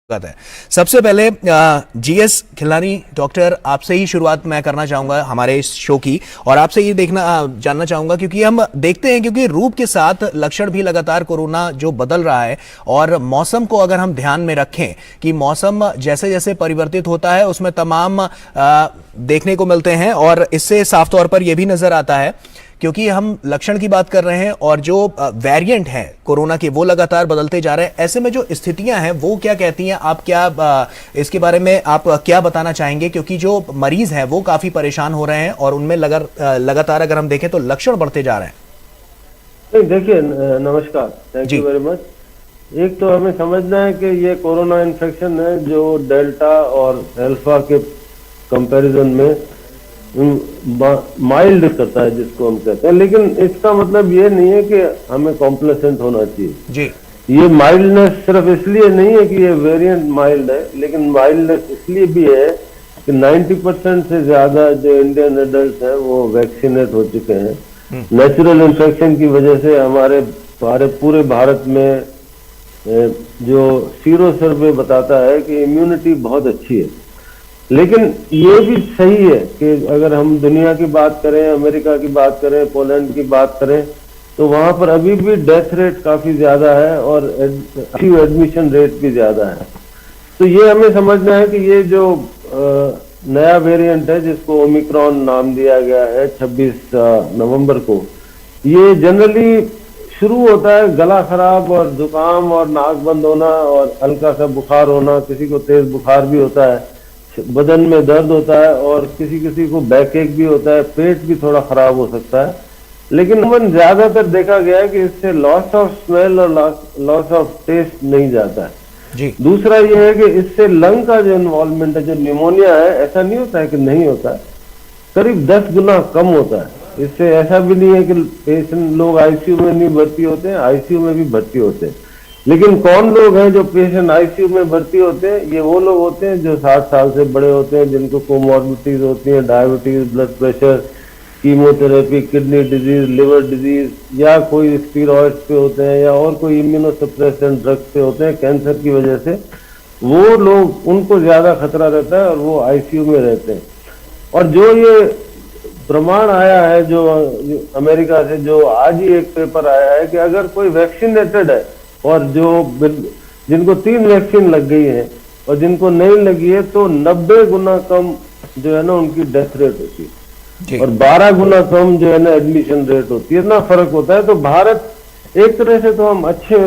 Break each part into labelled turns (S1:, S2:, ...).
S1: है। सबसे पहले जीएस खिलानी डॉक्टर, आपसे ही शुरुआत मैं करना चाहूंगा हमारे इस शो की, और आपसे ये जानना चाहूंगा क्योंकि हम देखते हैं क्योंकि रूप के साथ लक्षण भी लगातार कोरोना जो बदल रहा है, और मौसम को अगर हम ध्यान में रखें कि मौसम जैसे जैसे परिवर्तित होता है उसमें तमाम देखने को मिलते हैं, और इससे साफ तौर पर यह भी नजर आता है क्योंकि हम लक्षण की बात कर रहे हैं और जो वेरिएंट हैं कोरोना के वो लगातार बदलते जा रहे हैं। ऐसे में जो स्थितियां हैं वो क्या कहती हैं, आप क्या इसके बारे में आप क्या बताना चाहेंगे? क्योंकि जो मरीज हैं वो काफी परेशान हो रहे हैं और उनमें लगातार अगर हम देखें तो लक्षण बढ़ते जा रहे हैं।
S2: देखिए, नमस्कार, थैंक यू वेरी मच। एक तो हमें समझना है कि ये कोरोना इन्फेक्शन है जो डेल्टा और अल्फा के कंपैरिजन में माइल्ड करता है, जिसको हम कहते हैं, लेकिन इसका मतलब ये नहीं है कि हमें कॉम्प्लेसेंट होना चाहिए
S1: जी।
S2: ये माइल्डनेस सिर्फ इसलिए नहीं है कि ये वेरिएंट माइल्ड है, लेकिन माइल्डनेस इसलिए भी है कि 90% से ज्यादा जो इंडियन एडल्ट हैं वो वैक्सीनेट हो चुके हैं। नेचुरल इन्फेक्शन की वजह से हमारे पूरे भारत में जो सीरो सर्वे बताता है कि इम्यूनिटी बहुत अच्छी है। लेकिन ये भी सही है कि अगर हम दुनिया की बात करें, अमेरिका की बात करें, पोलैंड की बात करें, तो वहां पर अभी भी डेथ रेट काफी ज्यादा है और एडमिशन रेट भी ज्यादा है। तो ये हमें समझना है कि ये जो नया वेरिएंट है जिसको ओमिक्रॉन नाम दिया गया है 26 नवंबर को, ये जनरली शुरू होता है गला खराब और जुकाम और नाक बंद होना और हल्का सा बुखार होना, किसी को तेज बुखार भी होता है, बदन में दर्द होता है और किसी किसी को बैक एक भी होता है, पेट भी थोड़ा खराब हो सकता है। लेकिन ज्यादातर देखा गया है कि इससे लॉस ऑफ स्मेल और लॉस ऑफ टेस्ट नहीं जाता है
S1: जी।
S2: दूसरा ये है कि इससे लंग का जो इन्वॉल्वमेंट है, जो निमोनिया है, ऐसा नहीं होता है कि नहीं होता है, करीब 10 गुना कम होता है। इससे ऐसा भी नहीं है कि पेशेंट लोग आईसीयू में नहीं भर्ती होते हैं, आईसीयू में भी भर्ती होते हैं। लेकिन कौन लोग हैं जो पेशेंट आईसीयू में भर्ती होते हैं? ये वो लोग होते हैं जो 60 साल से बड़े होते हैं, जिनको कोमॉर्बिडिटीज होती हैं, diabetes, blood pressure, chemotherapy, kidney disease, liver disease, या कोई स्टीरॉइड्स पे होते हैं, या और कोई इम्यूनोसप्रेसेंट ड्रग्स पे होते हैं कैंसर की वजह से। वो लोग, उनको ज्यादा खतरा रहता है और वो आईसीयू में रहते हैं। और जो ये प्रमाण आया है जो अमेरिका से, जो आज ही एक पेपर आया है कि अगर कोई वैक्सीनेटेड है और जो जिनको 3 वैक्सीन लग गई है और जिनको नहीं लगी है, तो 90 गुना कम जो है ना उनकी डेथ रेट होती है और 12 गुना कम जो है ना एडमिशन रेट होती है। इतना फर्क होता है। तो भारत एक तरह से तो हम अच्छे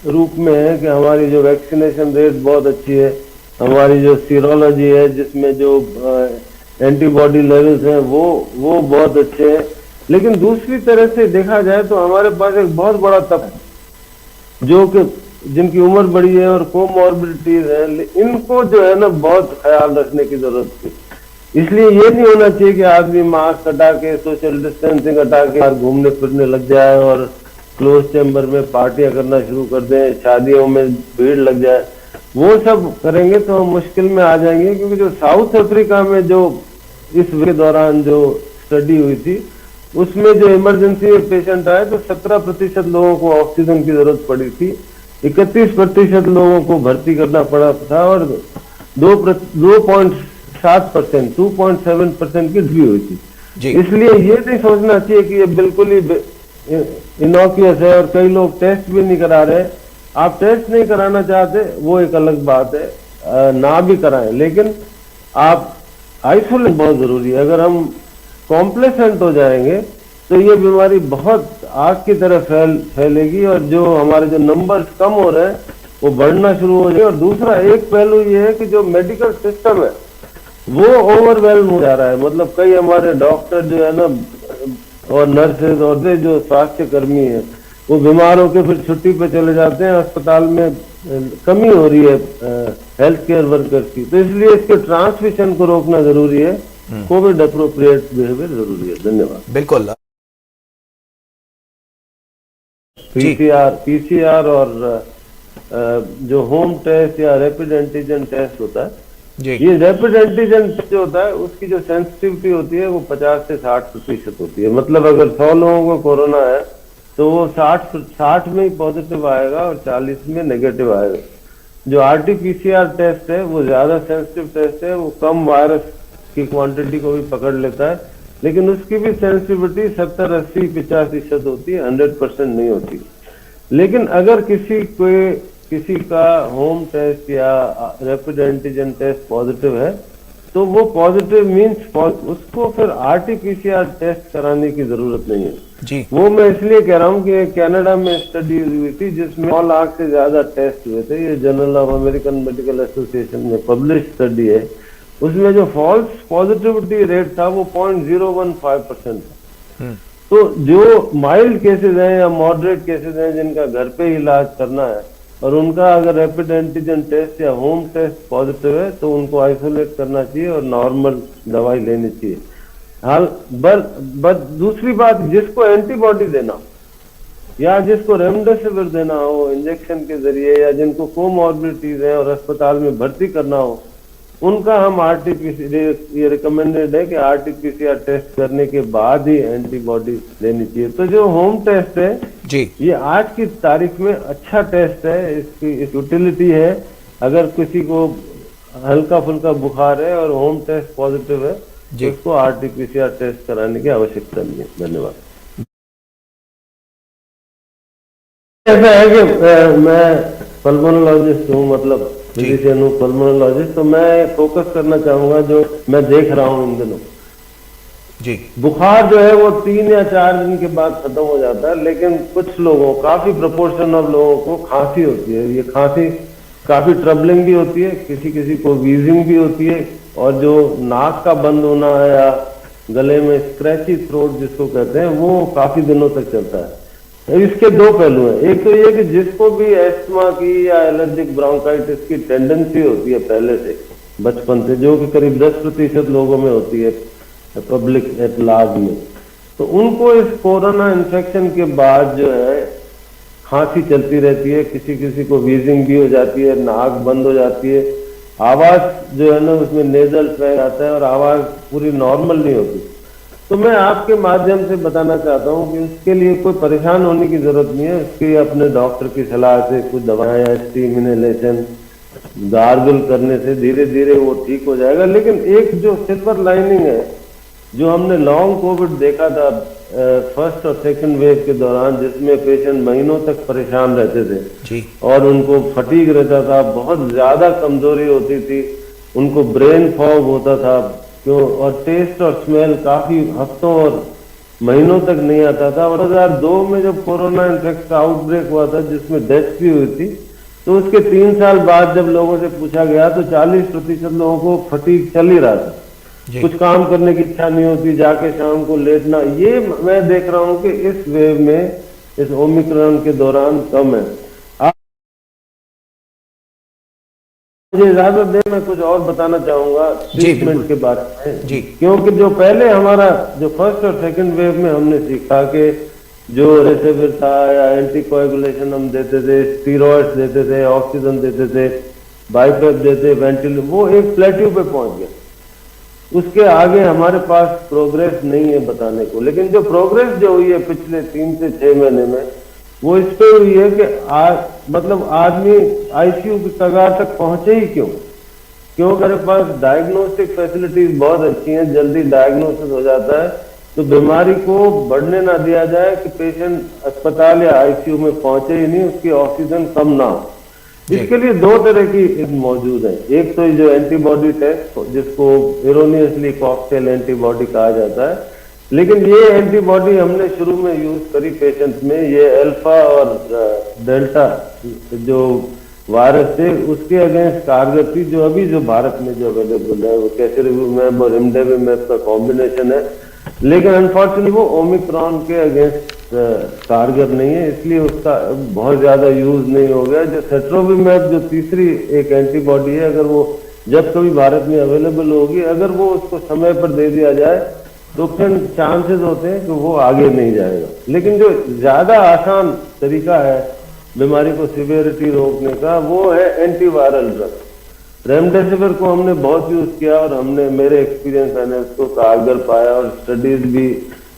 S2: रूप में है कि हमारी जो वैक्सीनेशन रेट बहुत अच्छी है, हमारी जो सीरोलॉजी है जिसमें जो एंटीबॉडी लेवल्स हैं वो बहुत अच्छे हैं। लेकिन दूसरी तरह से देखा जाए तो हमारे पास एक बहुत बड़ा तब जो कि जिनकी उम्र बड़ी है और कोमॉर्बिडिटीज है, इनको जो है ना बहुत ख्याल रखने की जरूरत है। इसलिए ये नहीं होना चाहिए कि आदमी मास्क हटा के, सोशल डिस्टेंसिंग हटा के बाहर घूमने फिरने लग जाए और क्लोज चैम्बर में पार्टियां करना शुरू कर दें, शादियों में भीड़ लग जाए। वो सब करेंगे तो हम मुश्किल में आ जाएंगे, क्योंकि जो साउथ अफ्रीका में जो इस के दौरान जो स्टडी हुई थी उसमें जो इमरजेंसी में पेशेंट आए तो 17% लोगों को ऑक्सीजन की जरूरत पड़ी थी, 31% लोगों को भर्ती करना पड़ा था और 2.7% की ड्यू हुई थी। इसलिए ये नहीं सोचना चाहिए कि ये बिल्कुल ही इनॉक्यूअस है और कई लोग टेस्ट भी नहीं करा रहे। आप टेस्ट नहीं कराना चाहते वो एक अलग बात है, ना भी कराएं, लेकिन आप आइसोलेट बहुत जरूरी है। अगर हम कॉम्प्लेसेंट हो जाएंगे तो ये बीमारी बहुत आग की तरह फैलेगी और जो हमारे जो नंबर्स कम हो रहे हैं वो बढ़ना शुरू हो जाए। और दूसरा एक पहलू ये है कि जो मेडिकल सिस्टम है वो ओवरवेल्म हो जा रहा है। मतलब कई हमारे डॉक्टर जो है ना और नर्सेज और जो स्वास्थ्य कर्मी है वो बीमार होकर फिर छुट्टी पे चले जाते हैं, अस्पताल में कमी हो रही है हेल्थ केयर वर्कर्स की। तो इसलिए इसके ट्रांसमिशन को रोकना जरूरी है, कोविड अप्रोप्रिएट बिहेवियर जरूरी है। धन्यवाद।
S1: बिल्कुल।
S2: पीसीआर और जो होम टेस्ट या रैपिड एंटीजन टेस्ट होता है, ये रैपिड एंटीजन जो होता है उसकी जो सेंसिटिविटी होती है वो 50 से 60% होती है। मतलब अगर 100 लोगों को कोरोना है तो वो 60 में ही पॉजिटिव आएगा और 40 में नेगेटिव आएगा। जो आरटीपीसीआर टेस्ट है वो ज्यादा सेंसिटिव टेस्ट है, वो कम वायरस की क्वांटिटी को भी पकड़ लेता है, लेकिन उसकी भी सेंसिटिविटी 70-80-85% होती है, 100% नहीं होती। लेकिन अगर किसी का होम टेस्ट या रैपिड एंटीजन टेस्ट पॉजिटिव है तो वो पॉजिटिव मीन्स उसको फिर आरटीपीसीआर टेस्ट कराने की जरूरत नहीं है
S1: जी।
S2: वो मैं इसलिए कह रहा हूँ कि कनाडा में स्टडी हुई थी जिसमें 9 लाख से ज्यादा टेस्ट हुए थे, ये journal of American medical association में पब्लिश स्टडी है। उसमें जो फॉल्स पॉजिटिविटी रेट था वो 0.015% था। तो जो माइल्ड केसेस हैं या मॉडरेट केसेस हैं जिनका घर पे इलाज करना है और उनका अगर रैपिड एंटीजन टेस्ट या होम टेस्ट पॉजिटिव है तो उनको आइसोलेट करना चाहिए और नॉर्मल दवाई लेनी चाहिए। हाल बट दूसरी बात, जिसको एंटीबॉडी देना या जिसको रेमडेसिविर देना हो इंजेक्शन के जरिए या जिनको कोमॉर्बिडिटीज है और अस्पताल में भर्ती करना हो, उनका हम ये रिकमेंडेड है कि आरटीपीसीआर टेस्ट करने के बाद ही एंटीबॉडी लेनी चाहिए। तो जो होम टेस्ट है
S1: जी,
S2: ये आज की तारीख में अच्छा टेस्ट है, इसकी यूटिलिटी है। अगर किसी को हल्का फुल्का बुखार है और होम टेस्ट पॉजिटिव है तो उसको आरटीपीसीआर टेस्ट कराने की आवश्यकता नहीं है। धन्यवाद। ऐसा है कि मैं पल्मोनोलॉजिस्ट हूँ, मतलब फिजिशियन हूँ, पल्मोनोलॉजिस्ट, तो मैं फोकस करना चाहूंगा जो मैं देख रहा हूँ इन दिनों
S1: जी।
S2: बुखार जो है वो 3 या 4 दिन के बाद खत्म हो जाता है, लेकिन कुछ लोगों, काफी प्रोपोर्शन ऑफ लोगों को खांसी होती है। ये खांसी काफी ट्रबलिंग भी होती है, किसी को वीजिंग भी होती है, और जो नाक का बंद होना है या गले में स्क्रैची थ्रोट जिसको कहते हैं वो काफी दिनों तक चलता है। इसके 2 पहलू हैं। एक तो ये कि जिसको भी एस्थमा की या एलर्जिक ब्रोंकाइटिस की टेंडेंसी होती है पहले से बचपन से, जो कि करीब 10% लोगों में होती है पब्लिक एट लार्ज में, तो उनको इस कोरोना इन्फेक्शन के बाद जो है खांसी चलती रहती है, किसी को वीजिंग भी हो जाती है, नाक बंद हो जाती है, आवाज जो है ना उसमें नेजल फैल आता है और आवाज पूरी नॉर्मल नहीं होती। तो मैं आपके माध्यम से बताना चाहता हूं कि उसके लिए कोई परेशान होने की जरूरत नहीं है। उसके अपने डॉक्टर की सलाह से कुछ दवाएं या स्टीम इनहेलेशन, गार्गल करने से धीरे धीरे वो ठीक हो जाएगा। लेकिन एक जो सिल्वर लाइनिंग है, जो हमने लॉन्ग कोविड देखा था फर्स्ट और सेकंड वेव के दौरान, जिसमें पेशेंट महीनों तक परेशान रहते थे
S1: जी।
S2: और उनको फटीग रहता था, बहुत ज्यादा कमजोरी होती थी, उनको ब्रेन फॉग होता था, क्यों, और टेस्ट और स्मेल काफी हफ्तों और महीनों तक नहीं आता था। और 2002 में जब कोरोना इन्फेक्शन का आउटब्रेक हुआ था जिसमें डेथ भी हुई थी, तो उसके 3 साल बाद जब लोगों से पूछा गया तो 40% लोगों को फटीग चल ही रहा था, कुछ काम करने की इच्छा नहीं होती, जाके शाम को लेटना। ये मैं देख रहा हूं कि इस वेव में, इस ओमिक्रॉन के दौरान कम है। मुझे इजाजत दे, मैं कुछ और बताना चाहूंगा ट्रीटमेंट के बारे में जी, क्योंकि जो पहले हमारा जो फर्स्ट और सेकंड वेव में हमने सीखा कि जो रेसेविर था या एंटीकोएगुलेशन हम देते थे, स्टीरॉइड्स देते थे, ऑक्सीजन देते थे, बाइपेप देते, वेंटिलेटर, वो एक प्लेट्यू पे पहुंच गया। उसके आगे हमारे पास प्रोग्रेस नहीं है बताने को। लेकिन जो प्रोग्रेस जो हुई है पिछले 3 से 6 महीने में, वो इस पे हुई है कि मतलब आदमी आईसीयू की कगार तक पहुंचे ही क्यों? क्योंकि हमारे पास डायग्नोस्टिक फैसिलिटीज बहुत अच्छी हैं, जल्दी डायग्नोसिस हो जाता है, तो बीमारी को बढ़ने ना दिया जाए कि पेशेंट अस्पताल या आईसीयू में पहुंचे ही नहीं, उसकी ऑक्सीजन कम ना हो। इसके लिए 2 तरह की मौजूद है। एक तो जो एंटीबॉडी टेस्ट, जिसको एरोनियसली कॉकटेल एंटीबॉडी कहा जाता है, लेकिन ये एंटीबॉडी हमने शुरू में यूज करी पेशेंट में, ये अल्फा और डेल्टा जो वायरस थे उसके अगेंस्ट कारगर थी। जो अभी जो भारत में जो अवेलेबल है वो कैसरिवमैब और इमडेविमैब का कॉम्बिनेशन है, लेकिन अनफॉर्चुनेटली वो ओमिक्रॉन के अगेंस्ट कारगर नहीं है, इसलिए उसका बहुत ज्यादा यूज नहीं हो गया। जो सेट्रोविमैब जो तीसरी एक एंटीबॉडी है, अगर वो जब कभी भारत में अवेलेबल होगी, अगर वो उसको समय पर दे दिया जाए तो फिर चांसेस होते हैं कि वो आगे नहीं जाएगा। लेकिन जो ज्यादा आसान तरीका है बीमारी को सिवियरिटी रोकने का, वो है एंटीवायरल ड्रग। रेमडेसिविर को हमने बहुत यूज किया और हमने, मेरे एक्सपीरियंस मैंने उसको कारगर पाया और स्टडीज भी,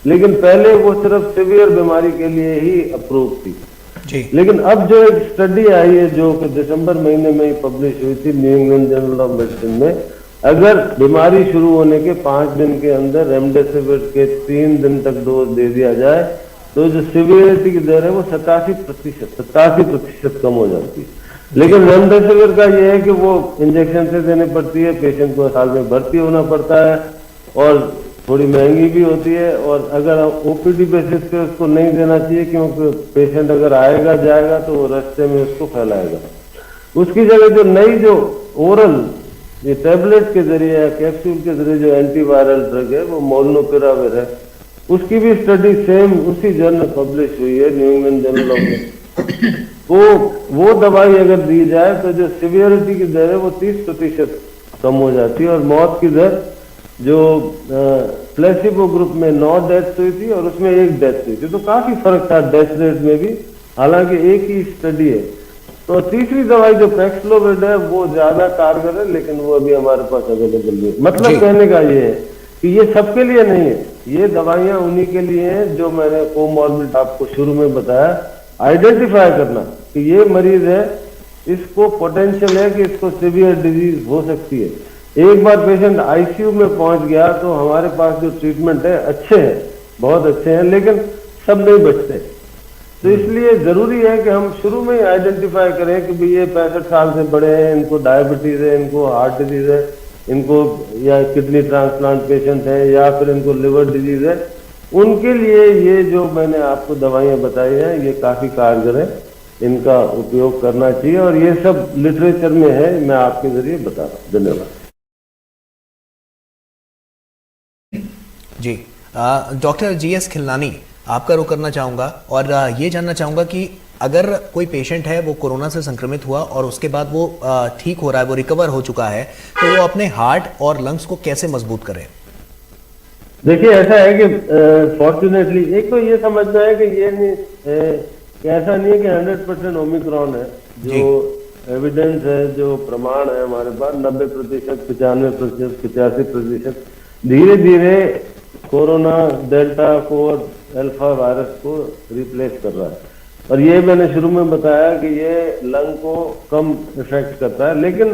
S2: लेकिन पहले वो सिर्फ सिवियर बीमारी के लिए ही अप्रूव थी।
S1: जी।
S2: लेकिन अब जो एक स्टडी आई है जो कि दिसंबर महीने में ही पब्लिश हुई थी new England journal of medicine में, अगर बीमारी शुरू होने के 5 दिन के अंदर रेमडेसिविर के 3 दिन तक डोज दे दिया जाए तो जो सिवियरिटी की दर है वो 87% कम हो जाती है। लेकिन रेमडेसिविर का ये है कि वो इंजेक्शन से देनी पड़ती है, पेशेंट को अस्पताल में भर्ती होना पड़ता है और थोड़ी महंगी भी होती है, और अगर ओपीडी बेसिस पे उसको नहीं देना चाहिए क्योंकि पेशेंट अगर आएगा जाएगा तो वो रास्ते में उसको फैलाएगा। उसकी जगह जो नई जो ओरल ये टैबलेट के जरिए या कैप्सूल के जरिए जो एंटीवायरल ड्रग है वो मोलनुपिराविर है, उसकी भी स्टडी सेम उसी जर्नल पब्लिश हुई है न्यू इंग्लैंड जर्नल ऑफ। वो दवाई अगर दी जाए तो जो सिवियरिटी की दर है वो 30% कम हो जाती है, और मौत की दर जो प्लेसिबो ग्रुप में 9 डेथ्स हुई थी और उसमें 1 डेथ हुई थी, तो काफी फर्क था डेथ रेट में भी, हालांकि एक ही स्टडी है। तो तीसरी दवाई जो पैक्सलोविड है वो ज्यादा कारगर है, लेकिन वो अभी हमारे पास अवेलेबल नहीं है। मतलब कहने का ये है कि ये सबके लिए नहीं है, ये दवाइयां उन्हीं के लिए हैं जो मैंने कोमॉर्बिड आपको शुरू में बताया, आइडेंटिफाई करना कि ये मरीज है, इसको पोटेंशियल है कि इसको सीवियर डिजीज हो सकती है। एक बार पेशेंट आईसीयू में पहुंच गया तो हमारे पास जो ट्रीटमेंट है अच्छे हैं, बहुत अच्छे हैं, लेकिन सब नहीं बचते। तो इसलिए जरूरी है कि हम शुरू में ही आइडेंटिफाई करें कि भाई ये 65 साल से बड़े हैं, इनको डायबिटीज है, इनको हार्ट डिजीज है, इनको या किडनी ट्रांसप्लांट पेशेंट है, या फिर इनको लिवर डिजीज है, उनके लिए ये जो मैंने आपको दवाइयां बताई हैं ये काफी कारगर है, इनका उपयोग करना चाहिए, और ये सब लिटरेचर में है, मैं आपके जरिए बता रहा हूँ। धन्यवाद।
S1: जी, डॉक्टर जीएस खिलनानी, आपका रुख करना चाहूँगा और ये जानना चाहूँगा कि अगर कोई पेशेंट है वो कोरोना से संक्रमित हुआ और उसके बाद वो ठीक हो रहा है, वो रिकवर हो चुका है, तो वो अपने हार्ट और लंग्स को कैसे मजबूत करे?
S2: देखिए ऐसा है कि फॉर्चुनेटली एक तो ये समझना है कि ये नहीं कि ऐसा नहीं है कि 100% ओमिक्रॉन है, जो एविडेंस है, जो प्रमाण है हमारे पास 90%, 95%, 85% धीरे धीरे कोरोना डेल्टा को और अल्फा वायरस को रिप्लेस कर रहा है। और ये मैंने शुरू में बताया कि ये लंग को कम इफेक्ट करता है, लेकिन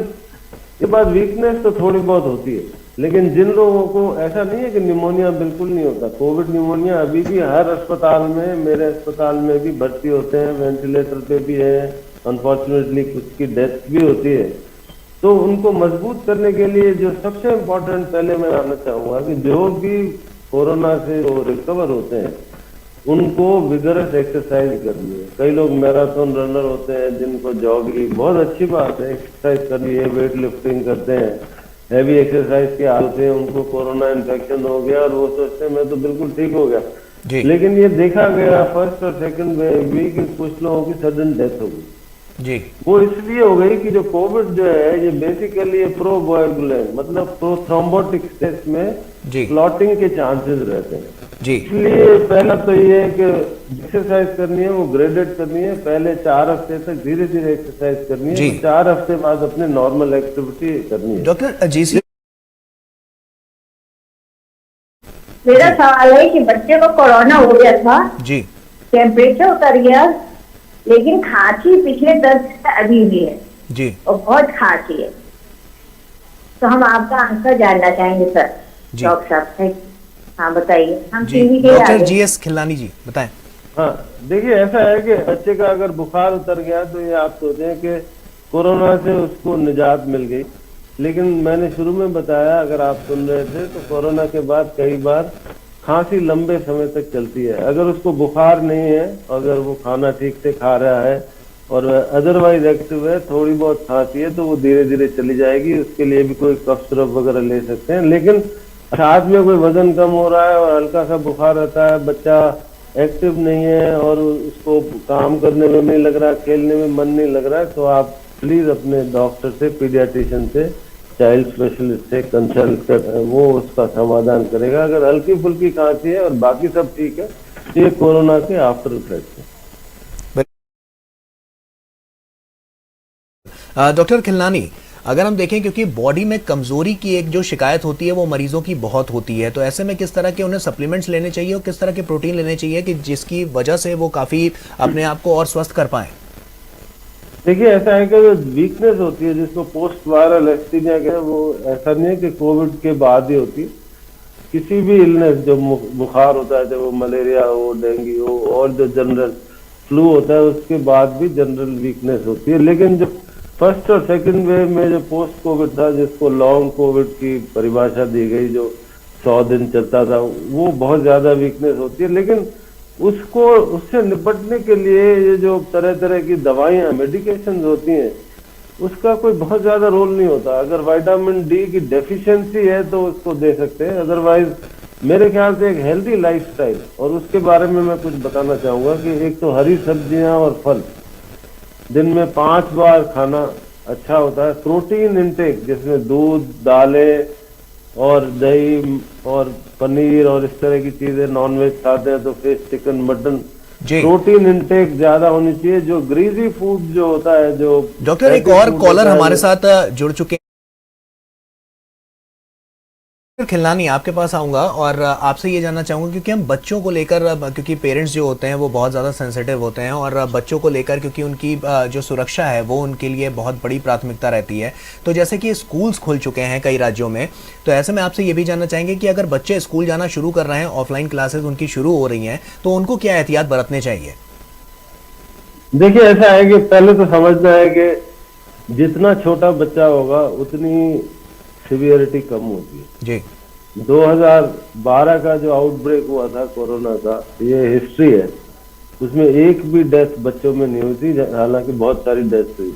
S2: ये बात वीकनेस तो थोड़ी बहुत होती है। लेकिन जिन लोगों को ऐसा नहीं है कि निमोनिया बिल्कुल नहीं होता, कोविड निमोनिया अभी भी हर अस्पताल में, मेरे अस्पताल में भी भर्ती होते हैं, वेंटिलेटर पे भी है, अनफॉर्चुनेटली कुछ की डेथ भी होती है। तो उनको मजबूत करने के लिए जो सबसे इम्पोर्टेंट पहले मैं आना चाहूंगा कि जो भी कोरोना से रिकवर होते हैं उनको विगरस एक्सरसाइज करनी है। कई लोग मैराथन रनर होते हैं जिनको जॉगिंग, बहुत अच्छी बात है, एक्सरसाइज करनी है, वेट लिफ्टिंग करते हैं, हैवी एक्सरसाइज के आदत है, उनको कोरोना इन्फेक्शन हो गया और वो सोचते हैं मैं तो बिल्कुल ठीक हो गया, लेकिन ये देखा गया फर्स्ट और सेकंड वेव भी कि कुछ लोगों की सडन डेथ हो गई
S1: जी।
S2: वो इसलिए हो गई कि जो कोविड जो है ये बेसिकली प्रोकोएगुलेंट मतलब प्रोथ्रोम्बोटिक स्टेट में क्लॉटिंग के चांसेस रहते हैं
S1: जी।
S2: इसलिए पहला तो ये है कि एक्सरसाइज करनी है, वो ग्रेडेड करनी है, पहले 4 हफ्ते तक धीरे धीरे एक्सरसाइज करनी है, तो 4 हफ्ते बाद अपने नॉर्मल एक्टिविटी करनी है।
S1: डॉक्टर जी,
S3: मेरा सवाल है कि बच्चे को कोरोना हो गया था
S1: जी,
S3: टेम्परेचर उतर गया, लेकिन खांसी पिछले 10 दिन से अभी भी है
S1: जी,
S3: और बहुत खांसी है, तो हम आपका आंसर जानना चाहेंगे सर। डॉक्टर साहब से हाँ बताइए, हम टीवी के
S1: डॉक्टर जीएस खिलनानी जी बताएं।
S2: हाँ देखिए ऐसा है कि बच्चे का अगर बुखार उतर गया तो ये आप सोचें कि कोरोना से उसको निजात मिल गई, लेकिन मैंने शुरू में बताया, अगर आप सुन रहे थे, तो कोरोना के बाद कई बार खांसी लंबे समय तक चलती है। अगर उसको बुखार नहीं है, अगर वो खाना ठीक से खा रहा है और अदरवाइज एक्टिव है, थोड़ी बहुत खांसी है तो वो धीरे धीरे चली जाएगी, उसके लिए भी कोई कफ सिरप वगैरह ले सकते हैं। लेकिन साथ में कोई वजन कम हो रहा है और हल्का सा बुखार रहता है, बच्चा एक्टिव नहीं है और उसको काम करने में नहीं लग रहा, खेलने में मन नहीं लग रहा है, तो आप प्लीज अपने डॉक्टर से, पीडियाट्रिशियन से, चाइल्ड स्पेशलिस्ट से कंसल्ट कर, वो उसका समाधान करेगा। अगर हल्की फुल्की खांसी है और बाकी सब ठीक है, ये कोरोना के आफ्टर इफेक्ट है।
S1: डॉक्टर खिलनानी, अगर हम देखें क्योंकि बॉडी में कमजोरी की एक जो शिकायत होती है वो मरीजों की बहुत होती है, तो ऐसे में किस तरह के उन्हें सप्लीमेंट्स लेने चाहिए और किस तरह के प्रोटीन लेने चाहिए कि जिसकी वजह से वो काफी अपने आप को और स्वस्थ कर पाए?
S2: देखिए, ऐसा है कि जो वीकनेस होती है जिसको पोस्ट वायरल एस्थीमिया कहते हैं, वो ऐसा नहीं है कि कोविड के बाद ही होती। किसी भी इलनेस, जो बुखार होता है, चाहे वो मलेरिया हो, डेंगू हो, और जो जनरल फ्लू होता है, उसके बाद भी जनरल वीकनेस होती है। लेकिन जो फर्स्ट और सेकंड वेव में जो पोस्ट कोविड था, जिसको लॉन्ग कोविड की परिभाषा दी गई, जो 100 दिन चलता था, वो बहुत ज्यादा वीकनेस होती है। लेकिन उससे निपटने के लिए ये जो तरह तरह की दवाइयां, मेडिकेशन होती हैं, उसका कोई बहुत ज्यादा रोल नहीं होता। अगर विटामिन डी की डेफिशिएंसी है तो उसको दे सकते हैं, अदरवाइज मेरे ख्याल से एक हेल्दी लाइफस्टाइल, और उसके बारे में मैं कुछ बताना चाहूंगा कि एक तो हरी सब्जियां और फल दिन में 5 बार खाना अच्छा होता है। प्रोटीन इंटेक, जिसमें दूध, दालें और दही और पनीर और इस तरह की चीजें, नॉनवेज खाते हैं तो fish, chicken, mutton, protein intake ज्यादा होनी चाहिए। जो ग्रीजी फूड जो होता है, जो
S1: डॉक्टर एक और कॉलर हमारे साथ जुड़ चुके हैं। खिलनानी, आपके पास आऊंगा और आपसे ये जानना चाहूंगा क्योंकि हम बच्चों को लेकर, क्योंकि पेरेंट्स जो होते हैं वो बहुत ज़्यादा सेंसिटिव होते हैं और बच्चों को लेकर क्योंकि उनकी जो सुरक्षा है वो उनके लिए बहुत बड़ी प्राथमिकता रहती है। तो जैसे कि स्कूल्स खुल चुके हैं कई राज्यों में, तो ऐसे में आपसे ये भी जानना चाहेंगे कि अगर बच्चे स्कूल जाना शुरू कर रहे हैं, ऑफलाइन क्लासेस उनकी शुरू हो रही हैं, तो उनको क्या एहतियात बरतने चाहिए?
S2: देखिए, ऐसा है कि पहले तो समझना है कि जितना छोटा बच्चा होगा उतनी सीवियरिटी कम होती है
S1: जी।
S2: 2012 का जो आउटब्रेक हुआ था कोरोना का, ये हिस्ट्री है, उसमें एक भी डेथ बच्चों में नहीं हुई थी, हालांकि बहुत सारी डेथ हुई।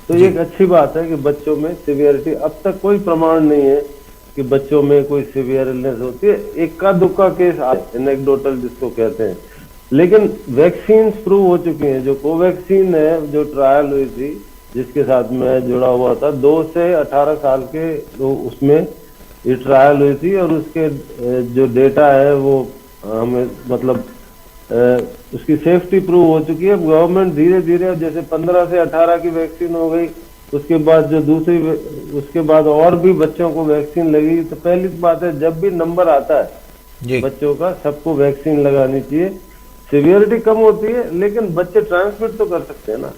S2: तो ये एक अच्छी बात है कि बच्चों में सीवियरिटी, अब तक कोई प्रमाण नहीं है कि बच्चों में कोई सीवियर इलनेस होती है। इक्का दुक्का केस आए, एनेक्डोटल जिसको कहते हैं, लेकिन वैक्सीन प्रूव हो चुकी हैं। जो कोवैक्सीन है, जो ट्रायल हुई थी, जिसके साथ मैं जुड़ा हुआ था, 2 से 18 साल के, तो उसमें ये ट्रायल हुई थी और उसके जो डेटा है वो हमें मतलब उसकी सेफ्टी प्रूव हो चुकी है। गवर्नमेंट धीरे धीरे, जैसे 15 से 18 की वैक्सीन हो गई, उसके बाद जो दूसरी, उसके बाद और भी बच्चों को वैक्सीन लगी। तो पहली बात है, जब भी नंबर आता है बच्चों का, सबको वैक्सीन लगानी चाहिए। सीवियरिटी कम होती है, लेकिन बच्चे ट्रांसमिट तो कर सकते हैं ना,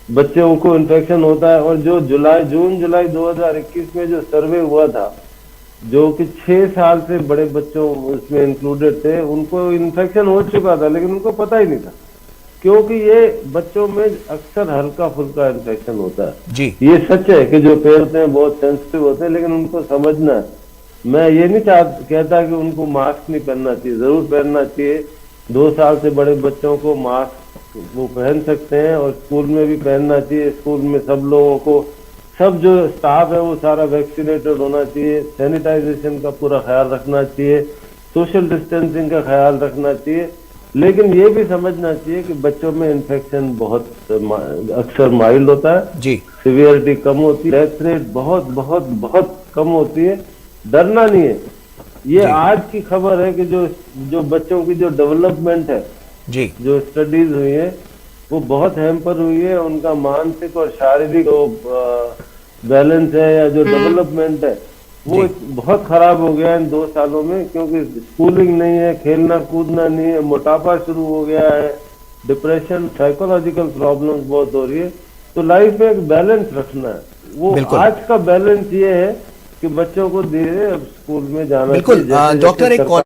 S2: बच्चों को इन्फेक्शन होता है। और जो जून जुलाई 2021 में जो सर्वे हुआ था, जो कि 6 साल से बड़े बच्चों उसमें इंक्लूडेड थे, उनको इन्फेक्शन हो चुका था, लेकिन उनको पता ही नहीं था, क्योंकि ये बच्चों में अक्सर हल्का फुल्का इन्फेक्शन होता है जी। ये सच है कि जो पेरेंट्स हैं बहुत सेंसिटिव होते हैं, लेकिन उनको समझना है। मैं ये नहीं कहता कि उनको मास्क नहीं पहनना चाहिए, जरूर पहनना चाहिए। 2 साल से बड़े बच्चों को मास्क वो पहन सकते हैं, और स्कूल में भी पहनना चाहिए। स्कूल में सब लोगों को, सब जो स्टाफ है वो सारा वैक्सीनेटेड होना चाहिए। सैनिटाइजेशन का पूरा ख्याल रखना चाहिए, सोशल डिस्टेंसिंग का ख्याल रखना चाहिए। लेकिन ये भी समझना चाहिए कि बच्चों में इन्फेक्शन बहुत अक्सर माइल्ड होता है जी, सीवियरिटी कम होती है, डेथ रेट बहुत बहुत बहुत कम होती है। डरना नहीं है। ये आज की खबर है कि जो बच्चों की जो डेवलपमेंट है जी, जो स्टडीज हुई है, वो बहुत हैम्पर हुई है। उनका मानसिक और शारीरिक जो बैलेंस है या जो डेवलपमेंट है, वो बहुत खराब हो गया इन 2 सालों में, क्योंकि स्कूलिंग नहीं है, खेलना कूदना नहीं है, मोटापा शुरू हो गया है, डिप्रेशन, साइकोलॉजिकल प्रॉब्लम्स बहुत हो रही है। तो लाइफ में एक बैलेंस रखना है। वो आज का बैलेंस ये है कि बच्चों को धीरे अब स्कूल में जाना।
S1: बिल्कुल डॉक्टर, एक